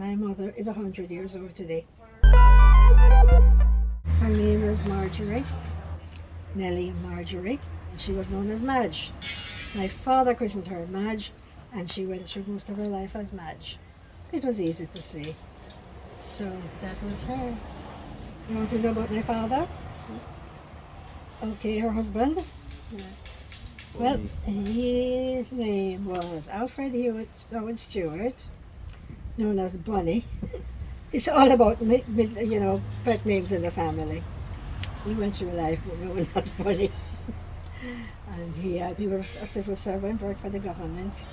My mother is 100 years old today. Her name was Marguerite, Nellie Marguerite, and she was known as Madge. My father christened her Madge, and she went through most of her life as Madge. It was easy to say. So that was her. You want to know about my father? Okay, her husband? Well, his name was Alfred Stuart, known as Bunny. It's all about, pet names in the family. He went through life known as Bunny. And he was a civil servant, worked for the government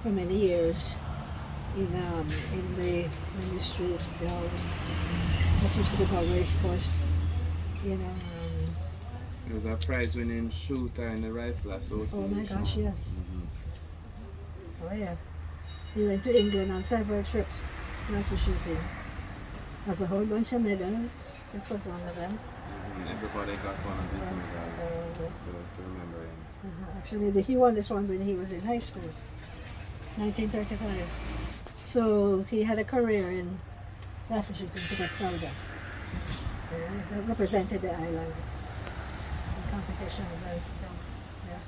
for many years in the ministries down what used to be called race course. He was a prize-winning shooter in the Rifle Association. Oh my gosh, yes. Oh yeah. He went to England on several trips, rifle shooting. Has a whole bunch of medals. This was one of them. Everybody got one of these medals to remember him. Actually, he won this one when he was in high school, 1935. So he had a career in rifle shooting to get proud of. He represented the island in competitions and stuff. Yeah.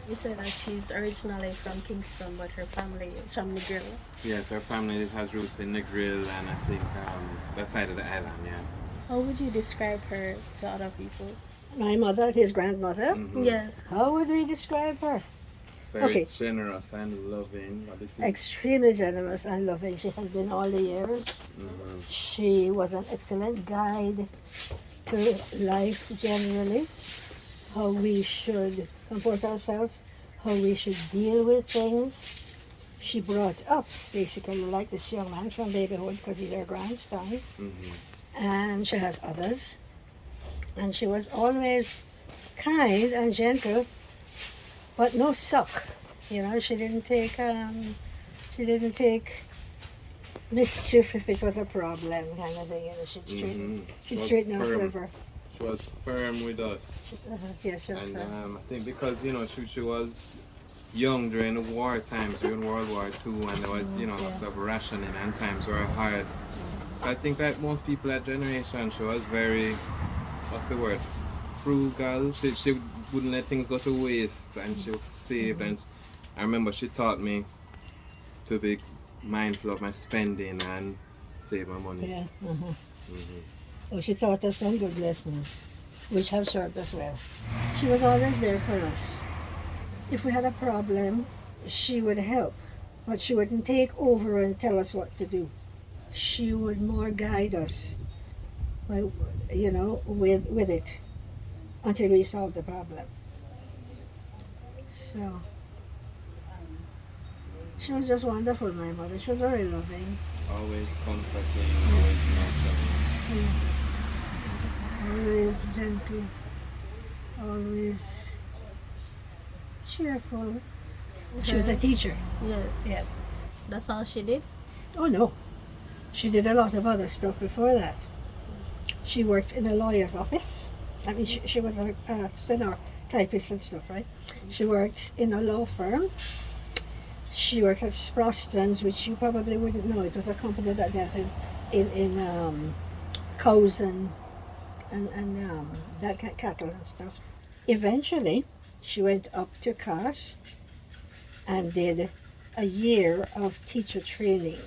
You said that she's originally from Kingston, but her family is from Negril. Yes, her family has roots in Negril and I think that side of the island, yeah. How would you describe her to other people? My mother, his grandmother. Yes. How would we describe her? Very generous and loving. Extremely generous and loving. She has been all the years. She was an excellent guide to life generally, how we should comport ourselves, how we should deal with things. She brought up basically like this young man from babyhood because he's her grandson, and she has others. And she was always kind and gentle, but no suck. She didn't take mischief if it was a problem, kind of thing. She'd straighten out river. She was firm with us. Yes, she was firm. I think because she was young during the war times, during World War II, and there was lots of rationing and times were hard. So I think that most people that generation, she was very, what's the word, frugal. She wouldn't let things go to waste, and she was saved. And I remember she taught me to be mindful of my spending and save my money. Yeah. Well, she taught us some good lessons, which have served us well. She was always there for us. If we had a problem, she would help, but she wouldn't take over and tell us what to do. She would more guide us, with it, until we solved the problem. So, she was just wonderful, my mother. She was very loving. Always comforting, always nurturing. Always gentle, always cheerful. She was a teacher. Yes. That's all she did? Oh no, she did a lot of other stuff before that. She worked in a lawyer's office. I mean, she was a stenographer, typist and stuff, right? She worked in a law firm. She worked at Sproston's, which you probably wouldn't know. It was a company that dealt in cows and that cattle and stuff. Eventually, she went up to Cast and did a year of teacher training.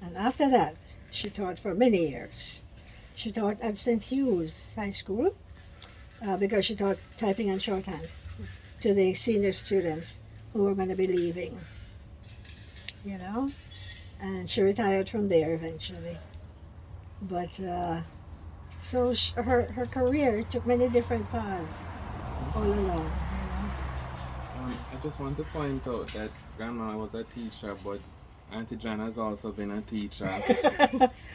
And after that, she taught for many years. She taught at St. Hugh's High School because she taught typing and shorthand to the senior students who were going to be leaving, and she retired from there eventually. But so her career took many different paths all along. I just want to point out that Grandma was a teacher, but Auntie Jeanne has also been a teacher.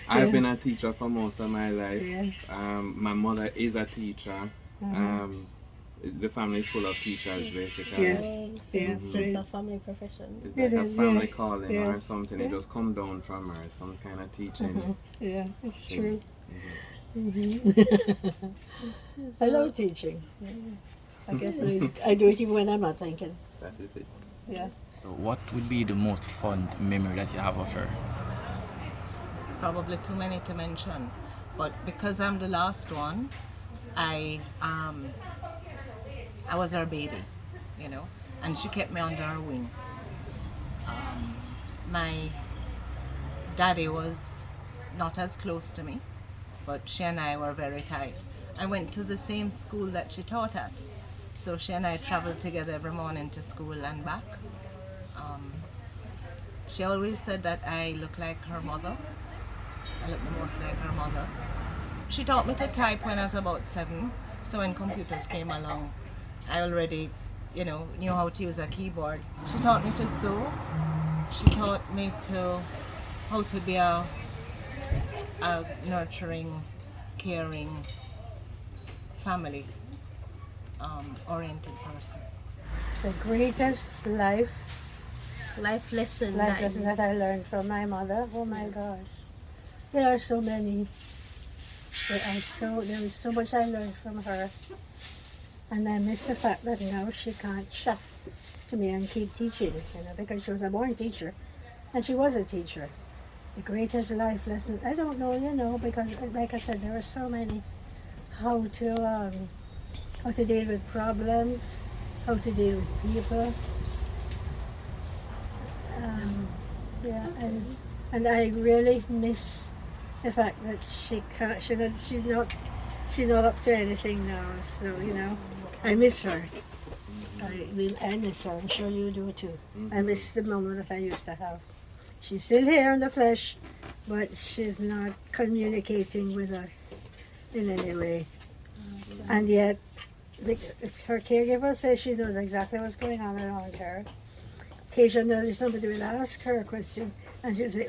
I've been a teacher for most of my life. My mother is a teacher. The family is full of teachers, basically. Yes. It's just a family profession. It's like a family calling or something. It just come down from her, some kind of teaching. Yeah, it's true. I love teaching. I guess I do it even when I'm not thinking. That is it. Yeah. So what would be the most fond memory that you have of her? probably too many to mention. But because I'm the last one, I was her baby, you know, and she kept me under her wing. My daddy was not as close to me, but she and I were very tight. I went to the same school that she taught at, so she and I traveled together every morning to school and back. She always said that I look like her mother. I look the most like her mother. She taught me to type when I was about 7, so when computers came along, I already, knew how to use a keyboard. She taught me to sew. She taught me how to be a nurturing, caring, family oriented person. The greatest life lesson that I learned from my mother. Oh my gosh, there are so many. There is so much I learned from her, and I miss the fact that now she can't chat to me and keep teaching, because she was a born teacher, and she was a teacher. The greatest life lesson, I don't know, because like I said, there are so many. How to deal with problems, how to deal with people. And I really miss the fact that she's not up to anything now. So I miss her. I miss her. I'm sure you do too. I miss the moment that I used to have. She's still here in the flesh, but she's not communicating with us in any way. And yet, if her caregiver says she knows exactly what's going on around her, occasionally somebody will ask her a question, and she'll say,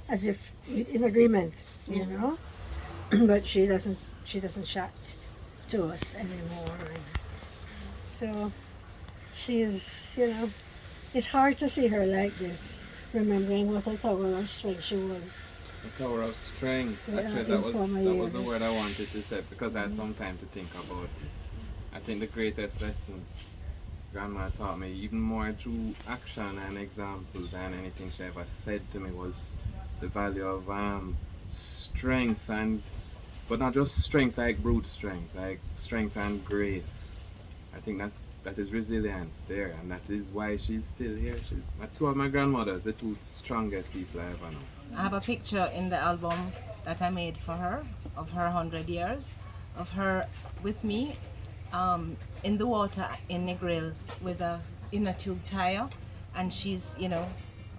as if in agreement, but she doesn't chat to us anymore. So she's, it's hard to see her like this, remembering what a tower of strength she was. A tower of strength. Yeah, Actually, that was the word I wanted to say, because I had some time to think about it. I think the greatest lesson Grandma taught me, even more through action and example than anything she ever said to me, was the value of strength, but not just strength like brute strength, like strength and grace. I think that is resilience there, and that is why she's still here. Two of my grandmothers, the two strongest people I ever know. I have a picture in the album that I made for her of her 100 years, of her with me in the water in Negril with a inner tube tire, and she's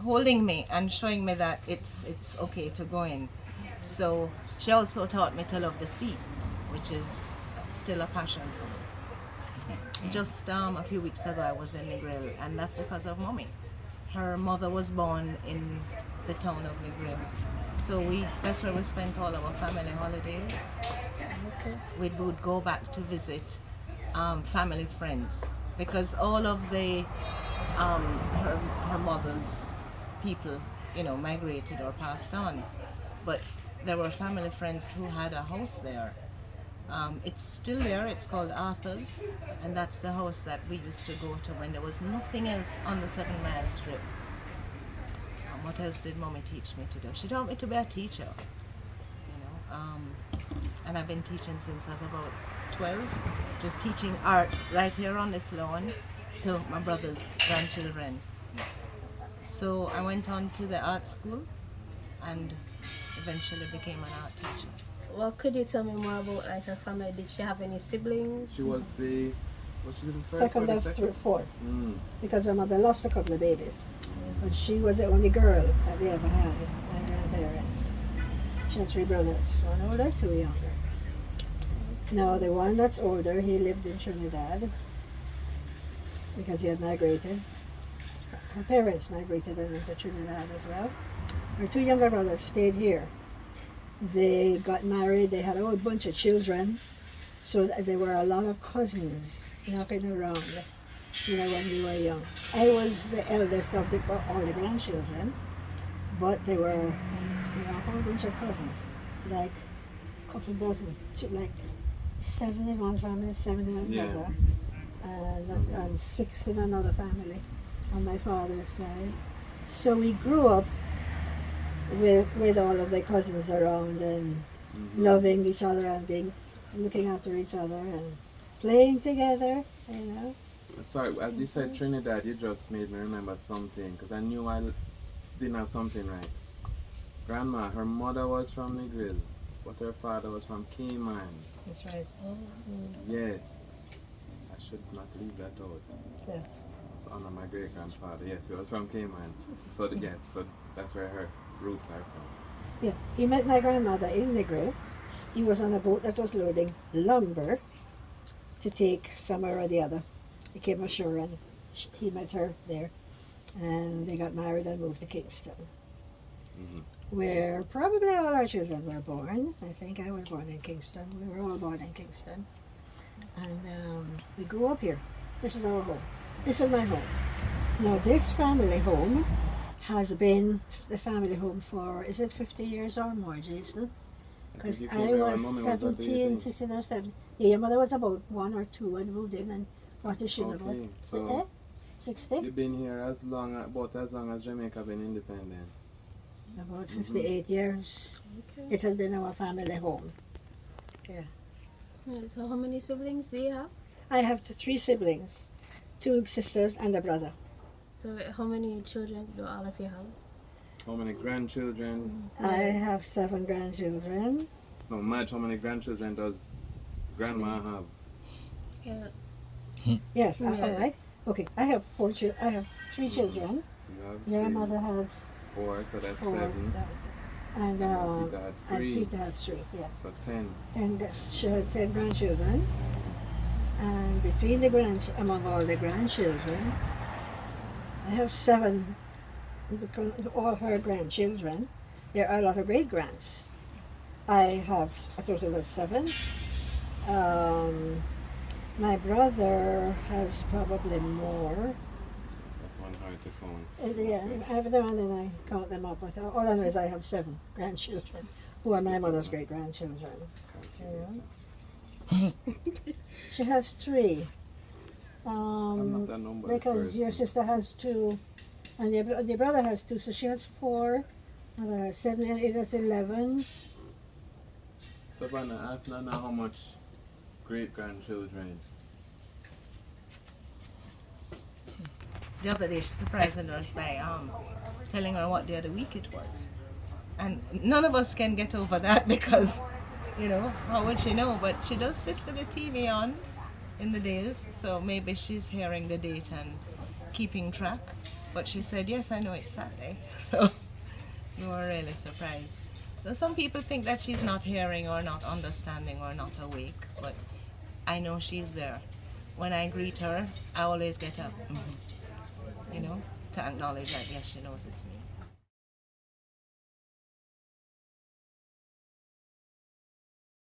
holding me and showing me that it's okay to go in. So she also taught me to love the sea, which is still a passion for me. Just a few weeks ago I was in Negril, and that's because of Mommy. Her mother was born in the town of Negril, so that's where we spent all our family holidays. Okay. We would go back to visit family friends, because all of the her mother's people migrated or passed on, but there were family friends who had a house there. It's still there. It's called Arthur's, and that's the house that we used to go to when there was nothing else on the 7 Mile Strip. What else did Mommy teach me to do? She taught me to be a teacher, and I've been teaching since I was about 12, just teaching art right here on this lawn to my brother's grandchildren. So I went on to the art school and eventually became an art teacher. Well, could you tell me more about her family? Did she have any siblings? She was the first second or the of second? four, because her mother lost a couple of babies, but she was the only girl that they ever had. My grandparents. She had 3 brothers, one older, 2 younger. Now the one that's older, he lived in Trinidad because he had migrated. Her parents migrated and went to Trinidad as well. Her 2 younger brothers stayed here. They got married, they had a whole bunch of children, so there were a lot of cousins knocking around, when we were young. I was the eldest of all the grandchildren, but there were, a whole bunch of cousins, like a couple dozen, like 7 in one family, 7 in another, and 6 in another family on my father's side. So we grew up with all of the cousins around and loving each other and looking after each other and playing together, you know. Sorry, as you said Trinidad, you just made me remember something because I knew I didn't have something right. Grandma, her mother was from Negril, but her father was from Cayman. That's right. Yes, I should not leave that out. Yeah. So honor my great grandfather. Yes, he was from Cayman. So so that's where her roots are from. Yeah, he met my grandmother in Negril. He was on a boat that was loading lumber to take somewhere or the other. He came ashore and he met her there, and they got married and moved to Kingston, where probably all our children were born. I think I was born in Kingston. We were all born in Kingston, and we grew up here. This is our home. This is my home. Now this family home has been the family home for, is it 50 years or more, Jason? Because I was 17, 16 or 17. Yeah, your mother was about 1 or 2 when moved in and partitioned about. So 60? you've been here about as long as Jamaica been independent. About 58 years. Okay. It has been our family home. Yeah. Right, so how many siblings do you have? I have 3 siblings, 2 sisters and a brother. So how many children do all of you have? How many grandchildren? I have 7 grandchildren. No, Madge, how many grandchildren does grandma have? Yeah. Yes, Yeah. all right. Okay, I have 3 children. You have Your 3, mother has 4, so that's 4. 7. And Peter had 3. Peter has 3, yes. So 10. And she had 10 grandchildren. And between among all the grandchildren, I have 7, all her grandchildren. There are a lot of great grands. I have a total of 7. My brother has probably more. That's one hard to count. Yeah, every now and then I count them up. But all I know is I have 7 grandchildren who are my mother's great grandchildren. She has 3. I'm not a number Because your person. sister has 2, and your brother has 2, so she has 4. Mother has 7 and 8, that's 11. Savannah, ask Nana how much great grandchildren. The other day she surprised us by telling her what day of the week it was. And none of us can get over that because, you know, how would she know? But she does sit with the TV on in the days, so maybe she's hearing the date and keeping track. But she said, yes, I know it's Saturday. So we were really surprised. So some people think that she's not hearing or not understanding or not awake, but I know she's there. When I greet her, I always get up, you know, to acknowledge that, yes, she knows it's me.